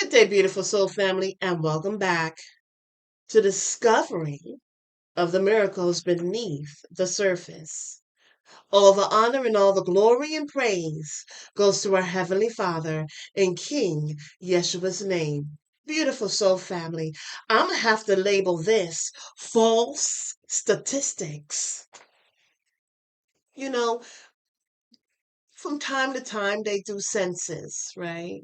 Good day, beautiful soul family, and welcome back to discovering of the miracles beneath the surface. All the honor and all the glory and praise goes to our Heavenly Father in King Yeshua's name. Beautiful soul family, I'm going to have to label this false statistics. You know, from time to time they do census, right?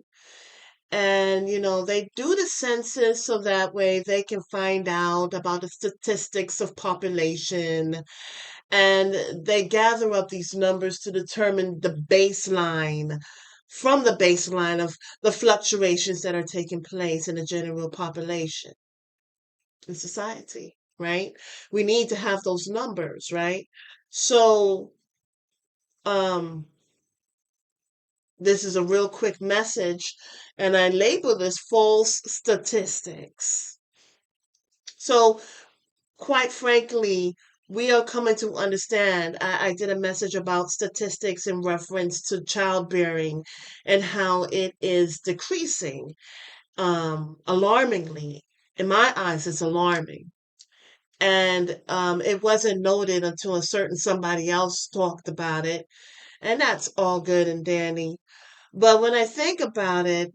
And, they do the census so that way they can find out about the statistics of population. And they gather up these numbers to determine the baseline, from the baseline of the fluctuations that are taking place in the general population in society, right? We need to have those numbers, right? So, um, this is a real quick message, and I label this false statistics. So, quite frankly, we are coming to understand. I did a message about statistics in reference to childbearing and how it is decreasing alarmingly. In my eyes, it's alarming. And it wasn't noted until a certain somebody else talked about it. And that's all good and dandy. But when I think about it,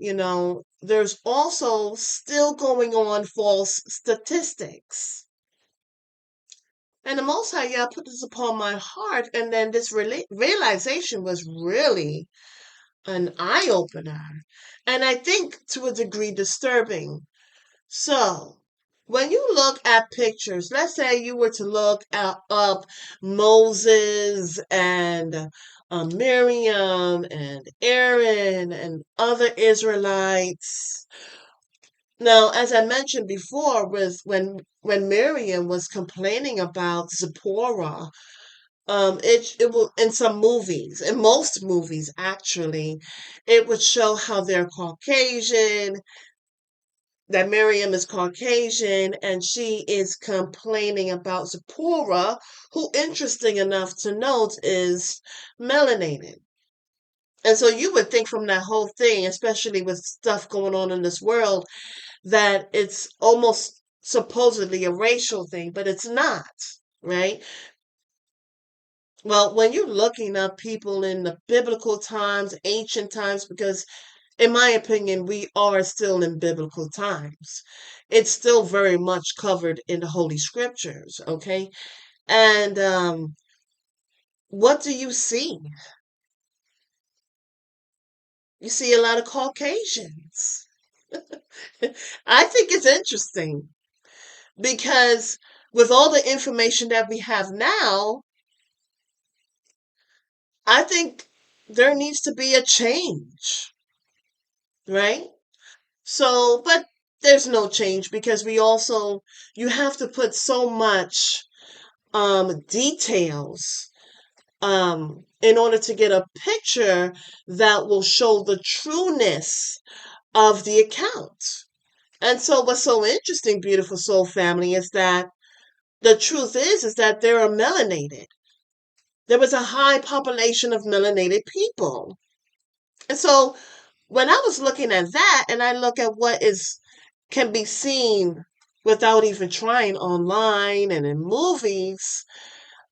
there's also still going on false statistics. And the Most High Yah put this upon my heart, and then this realization was really an eye opener, and I think to a degree disturbing. So, when you look at pictures, let's say you were to look up Moses and Miriam and Aaron and other Israelites. Now, as I mentioned before, was when Miriam was complaining about Zipporah, it will in some movies, in most movies actually, it would show how they're Caucasian, that Miriam is Caucasian, and she is complaining about Zipporah, who, interesting enough to note, is melanated. And so you would think from that whole thing, especially with stuff going on in this world, that it's almost supposedly a racial thing, but it's not, right? Well, when you're looking up people in the biblical times, ancient times, because in my opinion, we are still in biblical times. It's still very much covered in the Holy Scriptures, okay? And what do you see? You see a lot of Caucasians. I think it's interesting because with all the information that we have now, I think there needs to be a change, right? So, but there's no change because you have to put so much details in order to get a picture that will show the trueness of the account. And so what's so interesting, beautiful soul family, is that the truth is that there are melanated. There was a high population of melanated people. And so when I was looking at that and I look at what is can be seen without even trying online and in movies,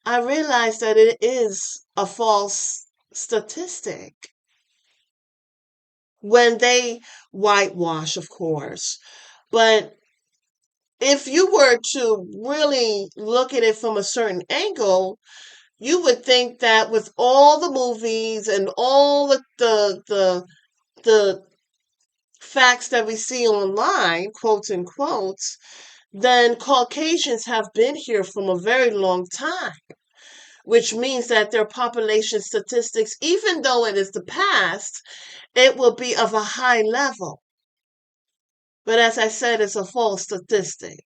I realized that it is a false statistic. When they whitewash, of course. But if you were to really look at it from a certain angle, you would think that with all the movies and all the facts that we see online, quotes and quotes, then Caucasians have been here from a very long time, which means that their population statistics, even though it is the past, it will be of a high level. But as I said, it's a false statistic.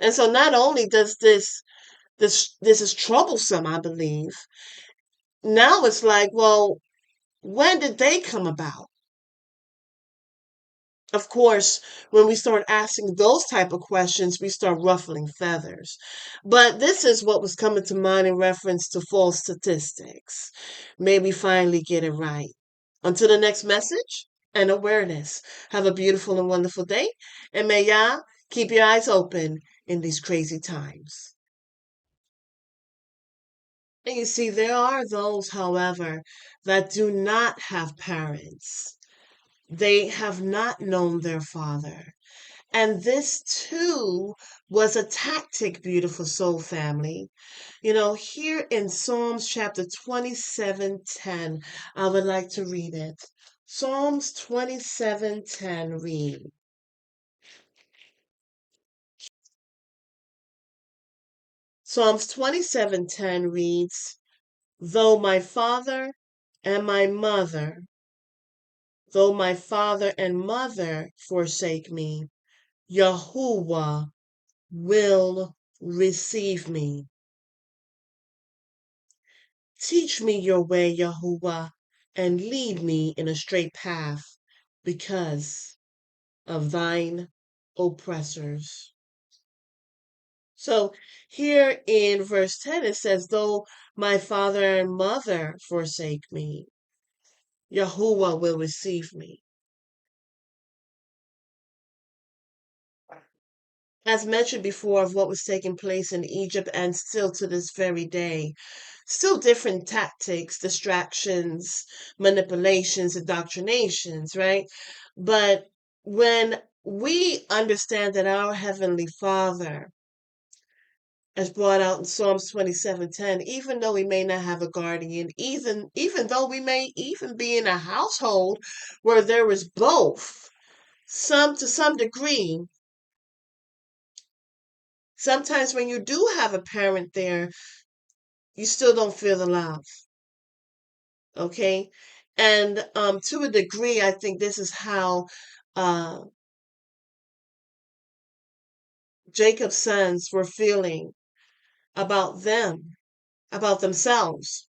And so not only does this is troublesome, I believe. Now it's like, well, when did they come about? Of course, when we start asking those type of questions, we start ruffling feathers. But this is what was coming to mind in reference to false statistics. Maybe finally get it right. Until the next message and awareness, have a beautiful and wonderful day. And may Yah keep your eyes open in these crazy times. And you see, there are those, however, that do not have parents. They have not known their father. And this too was a tactic, beautiful soul family. You know, here in Psalms chapter 27:10, I would like to read it. Psalms 27:10 read. Psalms 27:10 reads, Though my father and my mother, though my father and mother forsake me, Yahuwah will receive me. Teach me your way, Yahuwah, and lead me in a straight path because of thine oppressors. So here in verse 10, it says, Though my father and mother forsake me, Yahuwah will receive me. As mentioned before, of what was taking place in Egypt and still to this very day, still different tactics, distractions, manipulations, indoctrinations, right? But when we understand that our Heavenly Father, as brought out in Psalms 27:10, even though we may not have a guardian, even though we may even be in a household where there is both, some to some degree, sometimes when you do have a parent there, you still don't feel the love. Okay? And to a degree, I think this is how uh, Jacob's sons were feeling about them, about themselves.